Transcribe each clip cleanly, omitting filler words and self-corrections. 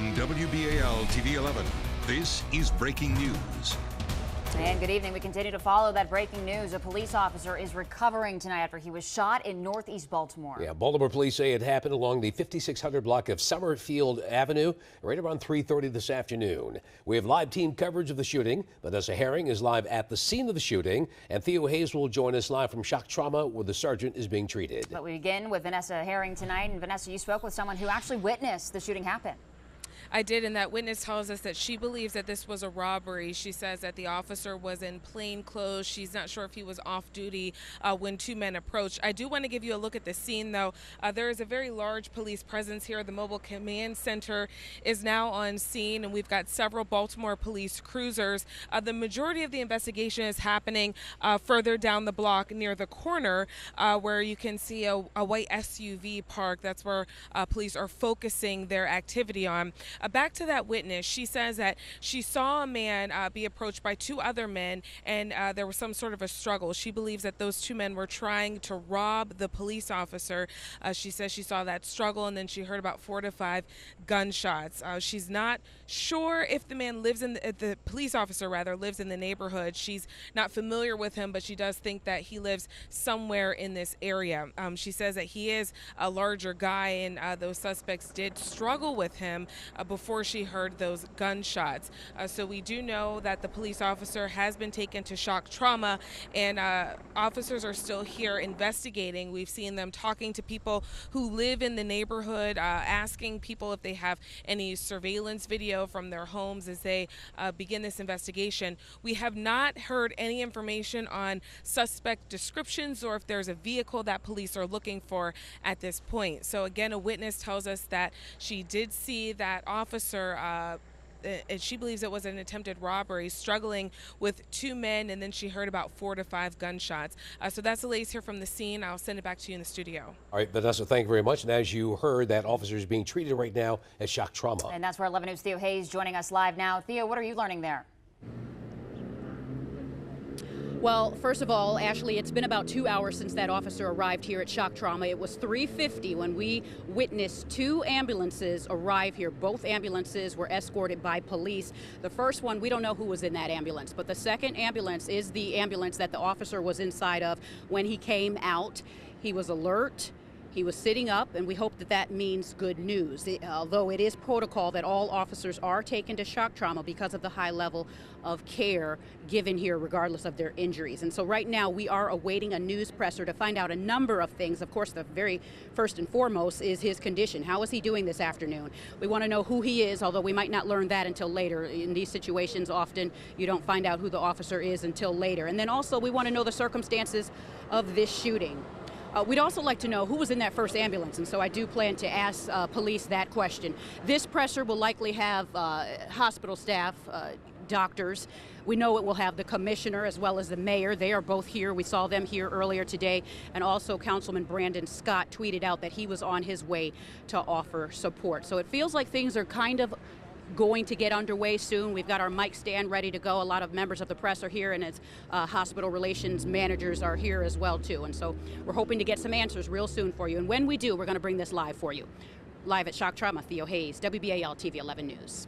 From WBAL TV 11, this is breaking news. And good evening. We continue to follow that breaking news. A police officer is recovering tonight after he was shot in northeast Baltimore. Yeah, Baltimore police say it happened along the 5600 block of Summerfield Avenue right around 3:30 this afternoon. We have live team coverage of the shooting. Vanessa Herring is live at the scene of the shooting, and Theo Hayes will join us live from shock trauma where the sergeant is being treated. But we begin with Vanessa Herring tonight. And Vanessa, you spoke with someone who actually witnessed the shooting happen. I did, and that witness tells us that she believes that this was a robbery. She says that the officer was in plain clothes. She's not sure if he was off duty when two men approached. I do want to give you a look at the scene, though. There is a very large police presence here. The mobile command center is now on scene, and we've got several Baltimore police cruisers. The majority of the investigation is happening further down the block near the corner where you can see a white SUV parked. That's where police are focusing their activity on. Back to that witness, she says that she saw a man be approached by two other men, and there was some sort of a struggle. She believes that those two men were trying to rob the police officer. She says she saw that struggle, and then she heard about 4 to 5 gunshots. She's not sure if the man lives in the police officer rather lives in the neighborhood. She's not familiar with him, but she does think that he lives somewhere in this area. She says that he is a larger guy, and those suspects did struggle with him before she heard those gunshots. So we do know that the police officer has been taken to shock trauma, and officers are still here investigating. We've seen them talking to people who live in the neighborhood, asking people if they have any surveillance video from their homes as they begin this investigation. We have not heard any information on suspect descriptions or if there's a vehicle that police are looking for at this point. So again, a witness tells us that she did see that officer, and she believes it was an attempted robbery, struggling with two men, and then she heard about 4 to 5 gunshots. So that's the latest here from the scene. I'll send it back to you in the studio. All right, Vanessa, thank you very much. And as you heard, that officer is being treated right now at shock trauma. And that's where 11 News' Theo Hayes joining us live now. Theo, what are you learning there? Well, first of all, Ashley, it's been about 2 hours since that officer arrived here at shock trauma. It was 3:50 when we witnessed 2 ambulances arrive here. Both ambulances were escorted by police. The first one, we don't know who was in that ambulance, but the second ambulance is the ambulance that the officer was inside of when he came out. He was alert. He was sitting up, and we hope that that means good news. Although it is protocol that all officers are taken to shock trauma because of the high level of care given here regardless of their injuries. And so right now we are awaiting a news presser to find out a number of things. Of course, the very first and foremost is his condition. How is he doing this afternoon? We want to know who he is, although we might not learn that until later. In these situations, often you don't find out who the officer is until later. And then also we want to know the circumstances of this shooting. We'd also like to know who was in that first ambulance, and so I do plan to ask police that question. This presser will likely have hospital staff, doctors. We know it will have the commissioner as well as the mayor. They are both here. We saw them here earlier today. And also Councilman Brandon Scott tweeted out that he was on his way to offer support. So it feels like things are kind of going to get underway soon. We've got our mic stand ready to go. A lot of members of the press are here, and its hospital relations managers are here as well too. And so we're hoping to get some answers real soon for you. And when we do, we're going to bring this live for you. Live at Shock Trauma, Theo Hayes, WBAL TV 11 News.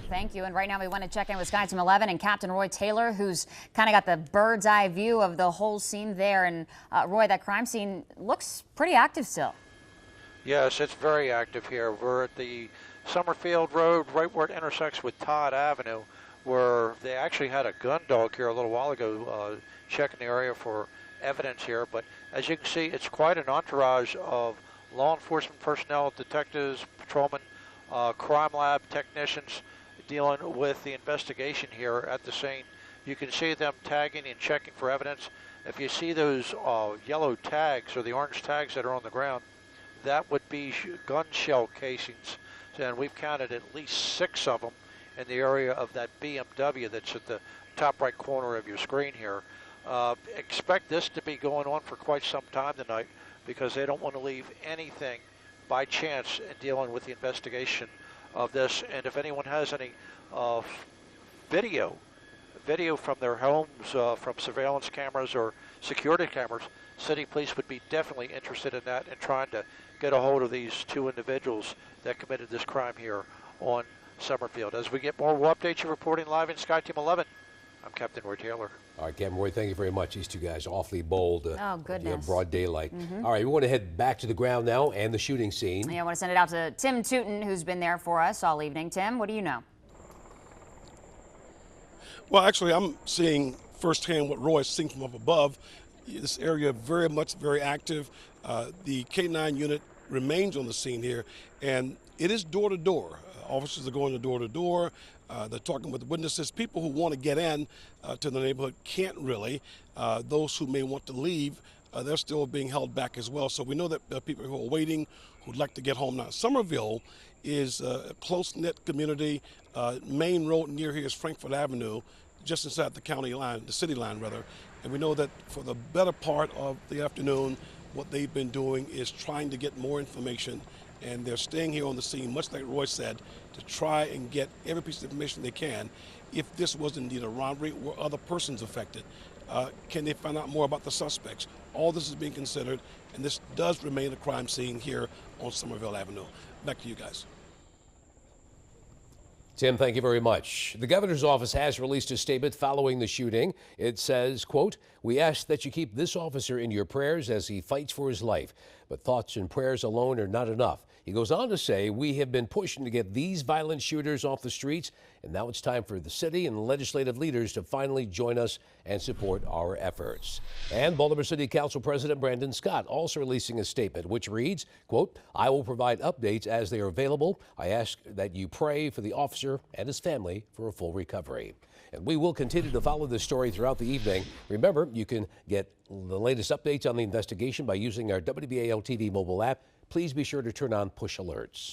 Thank you. And right now we want to check in with Sky Team 11 and Captain Roy Taylor, who's kind of got the bird's eye view of the whole scene there. And Roy, that crime scene looks pretty active still. Yes, it's very active here. We're at the Summerfield Road, right where it intersects with Todd Avenue, where they actually had a gun dog here a little while ago checking the area for evidence here. But as you can see, it's quite an entourage of law enforcement personnel, detectives, patrolmen, crime lab technicians dealing with the investigation here at the scene. You can see them tagging and checking for evidence. If you see those yellow tags or the orange tags that are on the ground, that would be gun shell casings. And we've counted at least 6 of them in the area of that BMW that's at the top right corner of your screen here. Expect this to be going on for quite some time tonight because they don't want to leave anything by chance in dealing with the investigation of this. And if anyone has any video from their homes, from surveillance cameras or security cameras, city police would be definitely interested in that and trying to get a hold of these 2 individuals that committed this crime here on Summerfield. As we get more, we'll update you. Reporting live in Sky Team 11, I'm Captain Roy Taylor. All right, Captain Roy, thank you very much. These two guys awfully bold. Oh, goodness. Broad daylight. All right, we want to head back to the ground now and the shooting scene. Yeah, I want to send it out to Tim Tootin, who's been there for us all evening. Tim, what do you know? Well, actually, I'm seeing firsthand what Roy is seeing from up above. This area very active. The K-9 unit remains on the scene here, and it is door to door. Officers are going door to door. They're talking with witnesses. People who want to get in to the neighborhood can't really. Those who may want to leave, they're still being held back as well. So we know that there are people who are waiting, who'd like to get home now. Somerville is a close-knit community. Main road near here is Frankfort Avenue, just inside the county line, the city line rather. And we know that for the better part of the afternoon, what they've been doing is trying to get more information, and they're staying here on the scene, much like Roy said, to try and get every piece of information they can. If this was indeed a robbery, were other persons affected? Can they find out more about the suspects? All this is being considered, and this does remain a crime scene here on Somerville Avenue. Back to you guys. Tim, thank you very much. The governor's office has released a statement following the shooting. It says, quote, "We ask that you keep this officer in your prayers as he fights for his life. But thoughts and prayers alone are not enough." He goes on to say, "We have been pushing to get these violent shooters off the streets, and now it's time for the city and legislative leaders to finally join us and support our efforts." And Baltimore City Council President Brandon Scott also releasing a statement which reads, quote, "I will provide updates as they are available. I ask that you pray for the officer and his family for a full recovery." And we will continue to follow this story throughout the evening. Remember, you can get the latest updates on the investigation by using our WBAL TV mobile app. Please be sure to turn on push alerts.